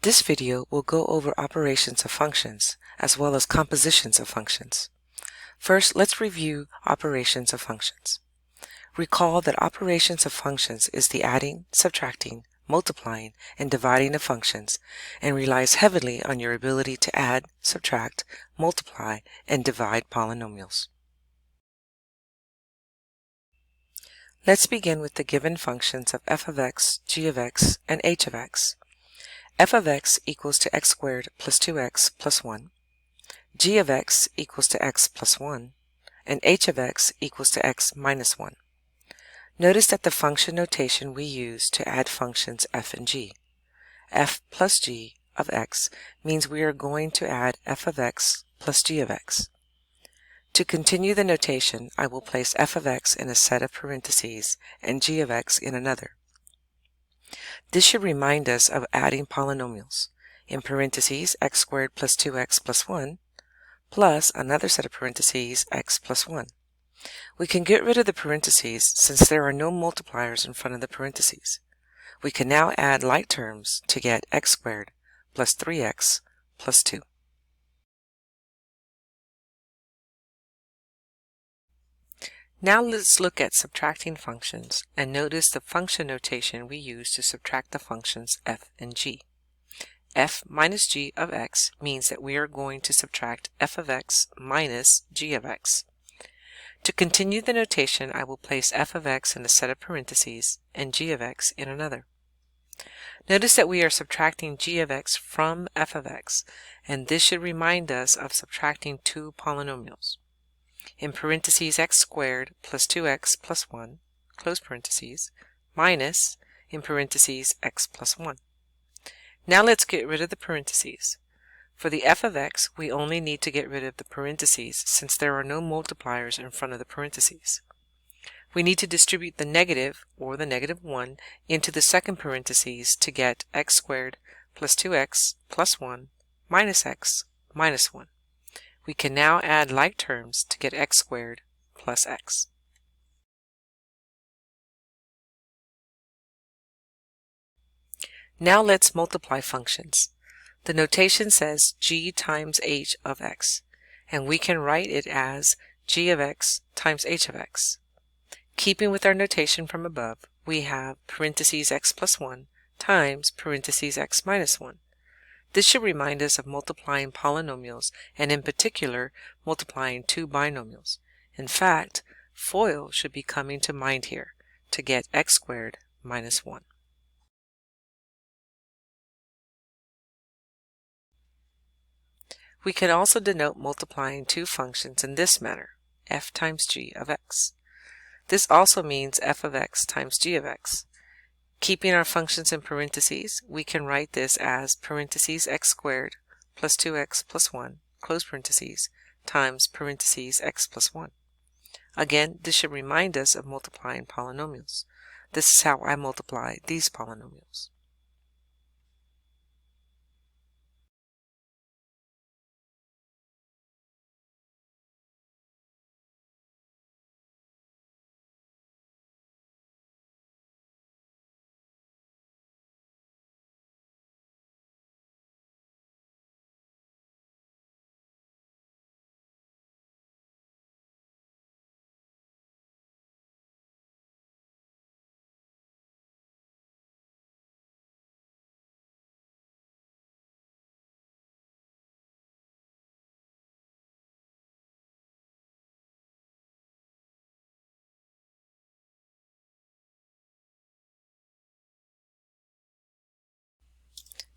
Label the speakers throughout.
Speaker 1: This video will go over operations of functions, as well as compositions of functions. First, let's review operations of functions. Recall that operations of functions is the adding, subtracting, multiplying, and dividing of functions, and relies heavily on your ability to add, subtract, multiply, and divide polynomials. Let's begin with the given functions of f of x, g of x, and h of x. F of x equals to x squared plus 2x plus 1, g of x equals to x plus 1, and h of x equals to x minus 1. Notice that the function notation we use to add functions f and g. F plus g of x means we are going to add f of x plus g of x. To continue the notation, I will place f of x in a set of parentheses and g of x in another. This should remind us of adding polynomials. In parentheses, x squared plus 2x plus 1, plus another set of parentheses, x plus 1. We can get rid of the parentheses since there are no multipliers in front of the parentheses. We can now add like terms to get x squared plus 3x plus 2. Now let's look at subtracting functions and notice the function notation we use to subtract the functions f and g. F minus g of x means that we are going to subtract f of x minus g of x. To continue the notation, I will place f of x in a set of parentheses and g of x in another. Notice that we are subtracting g of x from f of x, and this should remind us of subtracting two polynomials. In parentheses x squared plus 2x plus 1, close parentheses, minus, in parentheses, x plus 1. Now let's get rid of the parentheses. For the f of x, we only need to get rid of the parentheses since there are no multipliers in front of the parentheses. We need to distribute the negative, or the negative 1, into the second parentheses to get x squared plus 2x plus 1 minus x minus 1. We can now add like terms to get x squared plus x. Now let's multiply functions. The notation says g times h of x, and we can write it as g of x times h of x. Keeping with our notation from above, we have parentheses x plus 1 times parentheses x minus 1. This should remind us of multiplying polynomials, and in particular, multiplying two binomials. In fact, FOIL should be coming to mind here to get x squared minus 1. We can also denote multiplying two functions in this manner, f times g of x. This also means f of x times g of x. Keeping our functions in parentheses, we can write this as parentheses x squared plus 2x plus 1, close parentheses, times parentheses x plus 1. Again, this should remind us of multiplying polynomials. This is how I multiply these polynomials.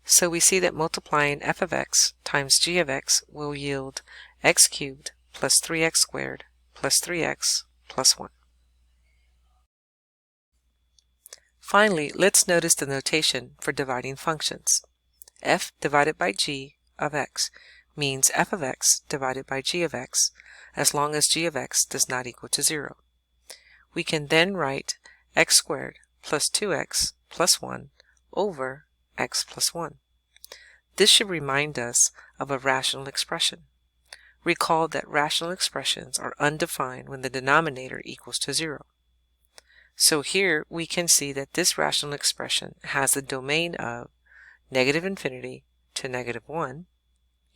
Speaker 1: So we see that multiplying f of x times g of x will yield x cubed plus 3x squared plus 3x plus 1. Finally, let's notice the notation for dividing functions. F divided by g of x means f of x divided by g of x as long as g of x does not equal to 0. We can then write x squared plus 2x plus 1 over x plus 1. This should remind us of a rational expression. Recall that rational expressions are undefined when the denominator equals to 0. So here we can see that this rational expression has the domain of negative infinity to negative 1,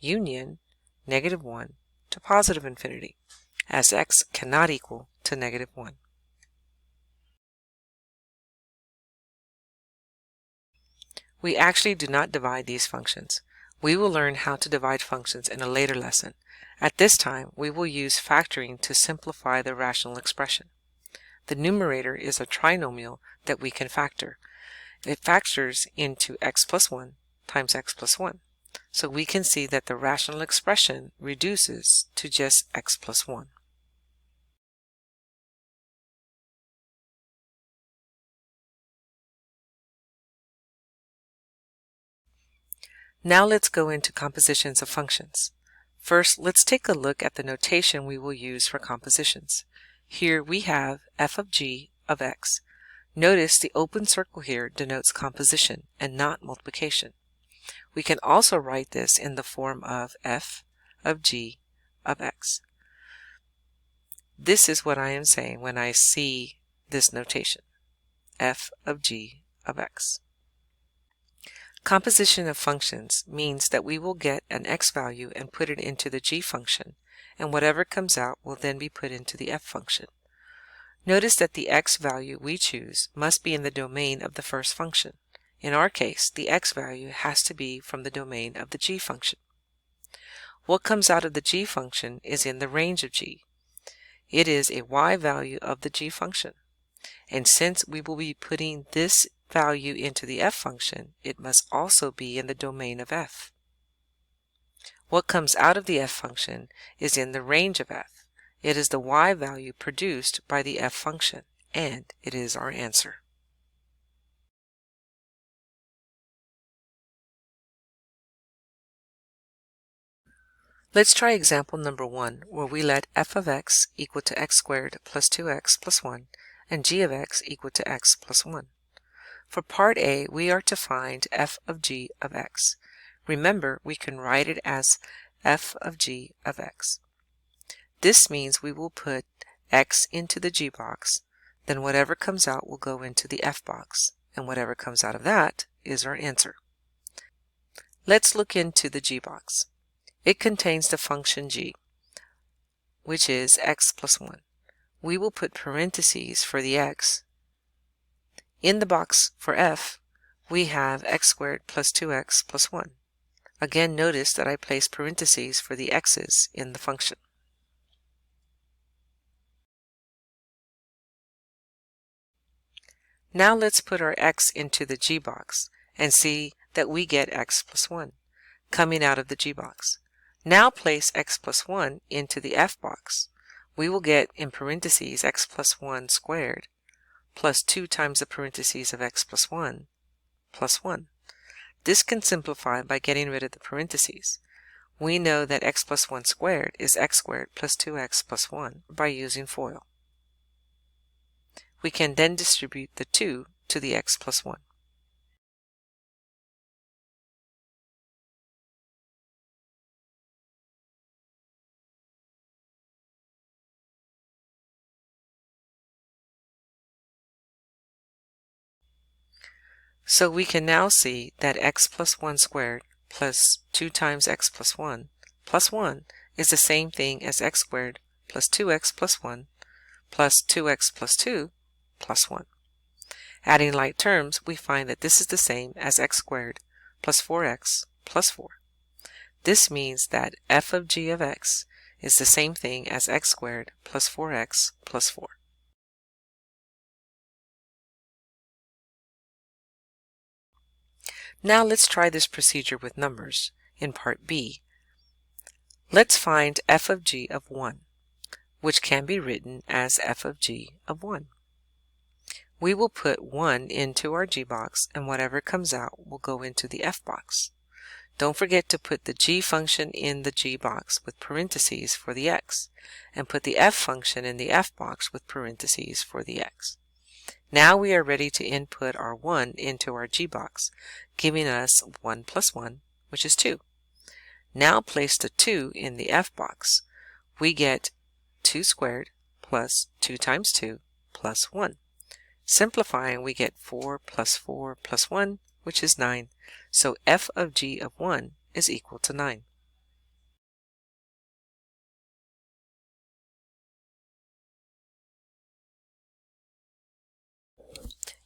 Speaker 1: union negative 1 to positive infinity, as x cannot equal to negative 1. We actually do not divide these functions. We will learn how to divide functions in a later lesson. At this time, we will use factoring to simplify the rational expression. The numerator is a trinomial that we can factor. It factors into x plus 1 times x plus 1. So we can see that the rational expression reduces to just x plus 1. Now let's go into compositions of functions. First, let's take a look at the notation we will use for compositions. Here we have f of g of x. Notice the open circle here denotes composition and not multiplication. We can also write this in the form of f of g of x. This is what I am saying when I see this notation, f of g of x. Composition of functions means that we will get an x value and put it into the g function, and whatever comes out will then be put into the f function. Notice that the x value we choose must be in the domain of the first function. In our case, the x value has to be from the domain of the g function. What comes out of the g function is in the range of g. It is a y value of the g function. And since we will be putting this value into the f function, it must also be in the domain of f. What comes out of the f function is in the range of f. It is the y value produced by the f function, and it is our answer. Let's try example number 1, where we let f of x equal to x squared plus 2x plus 1 and g of x equal to x plus 1. For part A, we are to find f of g of x. Remember, we can write it as f of g of x. This means we will put x into the g box, then whatever comes out will go into the f box, and whatever comes out of that is our answer. Let's look into the g box. It contains the function g, which is x plus 1. We will put parentheses for the x. In the box for f, we have x squared plus 2x plus 1. Again, notice that I place parentheses for the x's in the function. Now let's put our x into the g box and see that we get x plus 1 coming out of the g box. Now place x plus 1 into the f box. We will get in parentheses x plus 1 squared plus 2 times the parentheses of x plus 1 plus 1. This can simplify by getting rid of the parentheses. We know that x plus 1 squared is x squared plus 2x plus 1 by using FOIL. We can then distribute the 2 to the x plus 1. So we can now see that x plus 1 squared plus 2 times x plus 1 plus 1 is the same thing as x squared plus 2x plus 1 plus 2x plus 2 plus 1. Adding like terms, we find that this is the same as x squared plus 4x plus 4. This means that f of g of x is the same thing as x squared plus 4x plus 4. Now let's try this procedure with numbers in part B. Let's find f of g of 1, which can be written as f of g of 1. We will put 1 into our g box, and whatever comes out will go into the f box. Don't forget to put the g function in the g box with parentheses for the x, and put the f function in the f box with parentheses for the x. Now we are ready to input our 1 into our g box, giving us 1 plus 1, which is 2. Now place the 2 in the f box. We get 2 squared plus 2 times 2 plus 1. Simplifying, we get 4 plus 4 plus 1, which is 9, so f of g of 1 is equal to 9.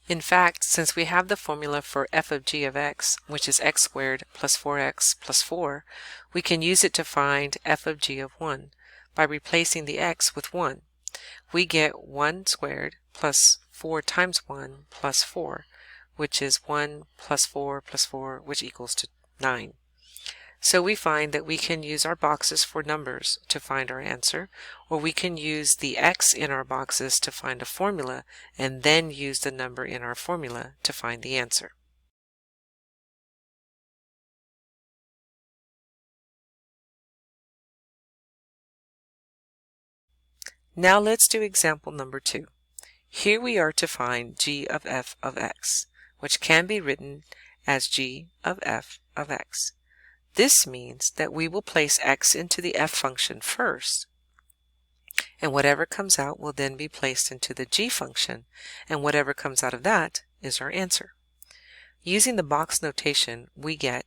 Speaker 1: In fact, since we have the formula for f of g of x, which is x squared plus 4x plus 4, we can use it to find f of g of 1 by replacing the x with 1. We get 1 squared plus 4 times 1 plus 4, which is 1 plus 4 plus 4, which equals to 9. So we find that we can use our boxes for numbers to find our answer, or we can use the x in our boxes to find a formula and then use the number in our formula to find the answer. Now let's do example number 2. Here we are to find g of f of x, which can be written as g of f of x. This means that we will place x into the f function first, and whatever comes out will then be placed into the g function, and whatever comes out of that is our answer. Using the box notation, we get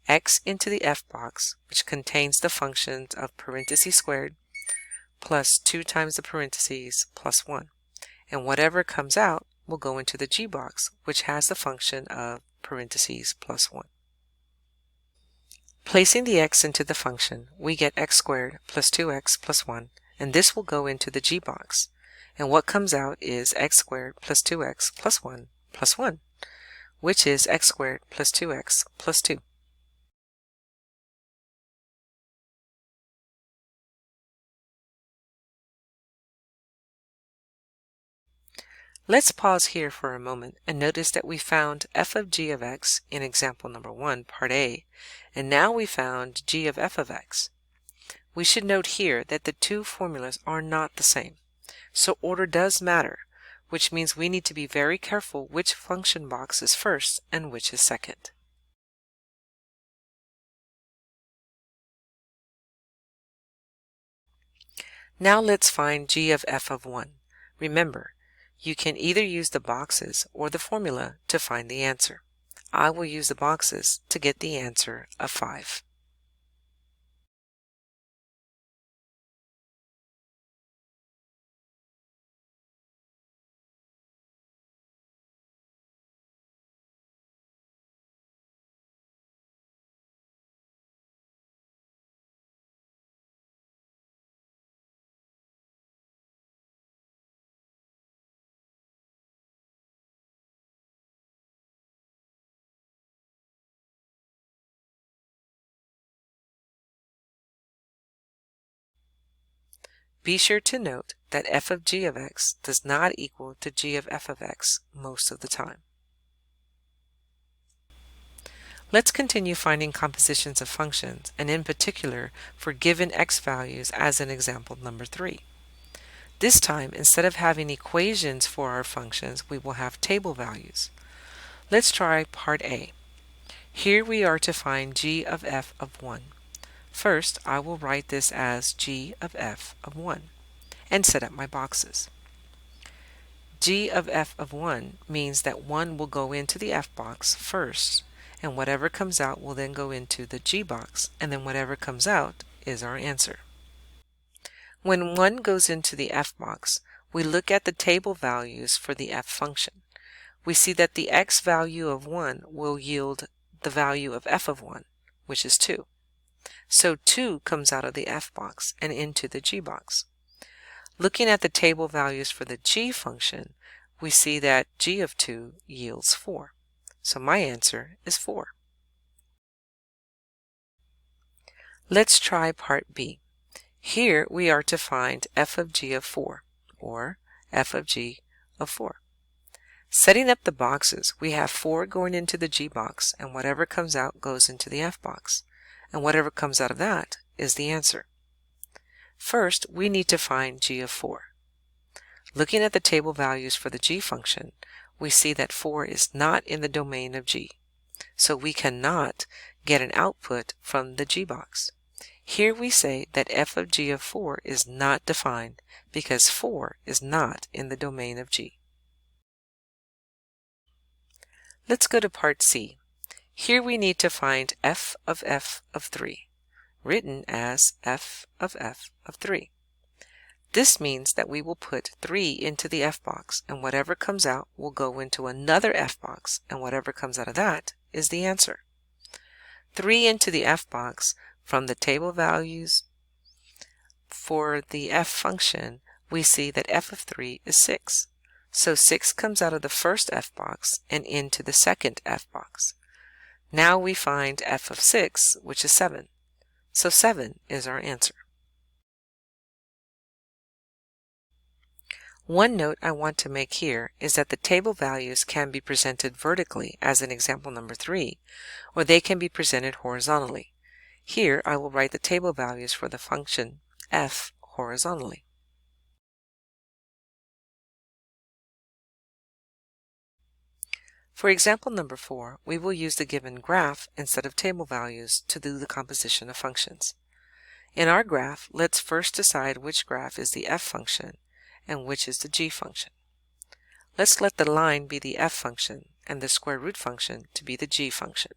Speaker 1: x into the f box, which contains the functions of parentheses squared plus 2 times the parentheses plus 1, and whatever comes out will go into the g box, which has the function of parentheses plus 1. Placing the x into the function, we get x squared plus 2x plus 1, and this will go into the g box. And what comes out is x squared plus 2x plus 1, which is x squared plus 2x plus 2. Let's pause here for a moment and notice that we found f of g of x in example number 1, part A, and now we found g of f of x. We should note here that the two formulas are not the same, so order does matter, which means we need to be very careful which function box is first and which is second. Now let's find g of f of 1. Remember, you can either use the boxes or the formula to find the answer. I will use the boxes to get the answer of 5. Be sure to note that f of g of x does not equal to g of f of x most of the time. Let's continue finding compositions of functions, and in particular for given x values, as in example number 3. This time, instead of having equations for our functions, we will have table values. Let's try part A. Here we are to find g of f of 1. First, I will write this as g of f of 1 and set up my boxes. G of f of 1 means that 1 will go into the f box first, and whatever comes out will then go into the g box, and then whatever comes out is our answer. When 1 goes into the f box, we look at the table values for the f function. We see that the x value of 1 will yield the value of f of 1, which is 2. So 2 comes out of the f box and into the g box. Looking at the table values for the g function, we see that g of 2 yields 4. So my answer is 4. Let's try part B. Here we are to find f of g of 4, or f of g of 4. Setting up the boxes, we have 4 going into the g box, and whatever comes out goes into the f box, and whatever comes out of that is the answer. First, we need to find g of 4. Looking at the table values for the g function, we see that 4 is not in the domain of g, so we cannot get an output from the g box. Here we say that f of g of 4 is not defined because 4 is not in the domain of g. Let's go to part C. Here we need to find f of 3, written as f of 3. This means that we will put 3 into the f box, and whatever comes out will go into another f box, and whatever comes out of that is the answer. 3 into the f box from the table values for the f function, we see that f of 3 is 6. So 6 comes out of the first f box and into the second f box. Now we find f of 6, which is 7. So 7 is our answer. One note I want to make here is that the table values can be presented vertically, as in example number 3, or they can be presented horizontally. Here I will write the table values for the function f horizontally. For example number 4, we will use the given graph instead of table values to do the composition of functions. In our graph, let's first decide which graph is the f function and which is the g function. Let's let the line be the f function and the square root function to be the g function.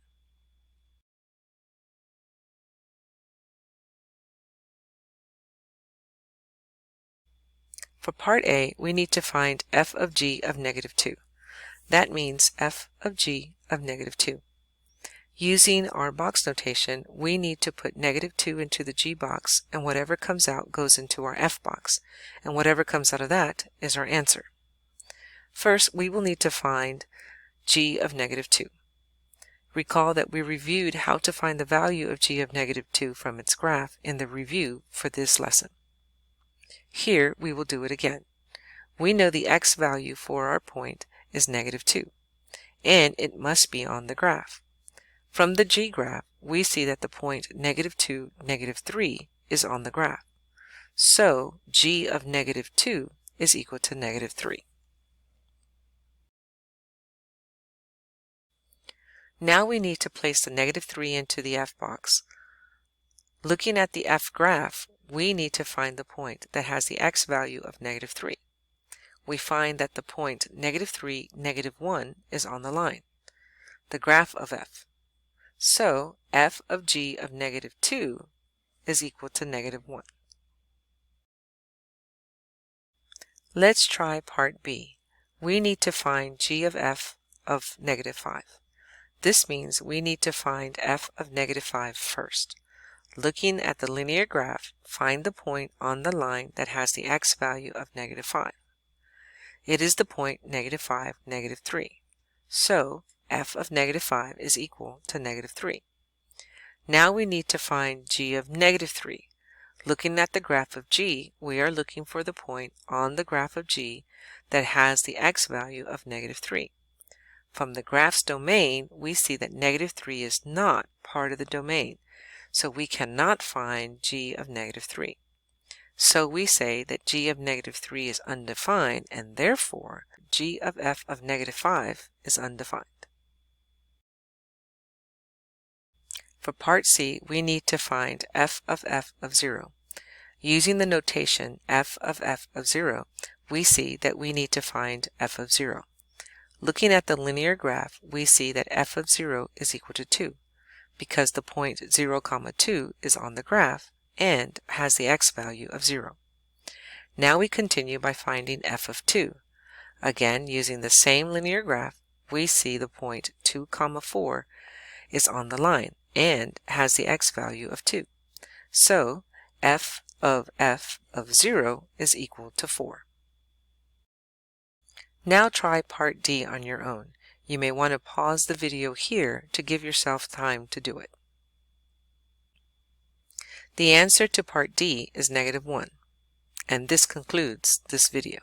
Speaker 1: For part A, we need to find f of g of negative 2. That means f of g of negative 2. Using our box notation, we need to put negative 2 into the g box, and whatever comes out goes into our f box, and whatever comes out of that is our answer. First, we will need to find g of negative 2. Recall that we reviewed how to find the value of g of negative 2 from its graph in the review for this lesson. Here we will do it again. We know the x value for our point is negative 2, and it must be on the graph. From the g graph, we see that the point negative 2, negative 3 is on the graph. So g of negative 2 is equal to negative 3. Now we need to place the negative 3 into the f box. Looking at the f graph, we need to find the point that has the x value of negative 3. We find that the point negative 3, negative 1 is on the line, the graph of f. So f of g of negative 2 is equal to negative 1. Let's try part B. We need to find g of f of negative 5. This means we need to find f of negative 5 first. Looking at the linear graph, find the point on the line that has the x value of negative 5. It is the point negative 5, negative 3. So f of negative 5 is equal to negative 3. Now we need to find g of negative 3. Looking at the graph of g, we are looking for the point on the graph of g that has the x value of negative 3. From the graph's domain, we see that negative 3 is not part of the domain, so we cannot find g of negative 3. So we say that g of negative 3 is undefined, and therefore g of f of negative 5 is undefined. For part C, we need to find f of 0. Using the notation f of 0, we see that we need to find f of 0. Looking at the linear graph, we see that f of 0 is equal to 2, because the point 0, 2 is on the graph and has the x value of 0. Now we continue by finding f of 2. Again, using the same linear graph, we see the point 2, 4 is on the line and has the x value of 2. So f of 0 is equal to 4. Now try part D on your own. You may want to pause the video here to give yourself time to do it. The answer to part D is negative 1. And this concludes this video.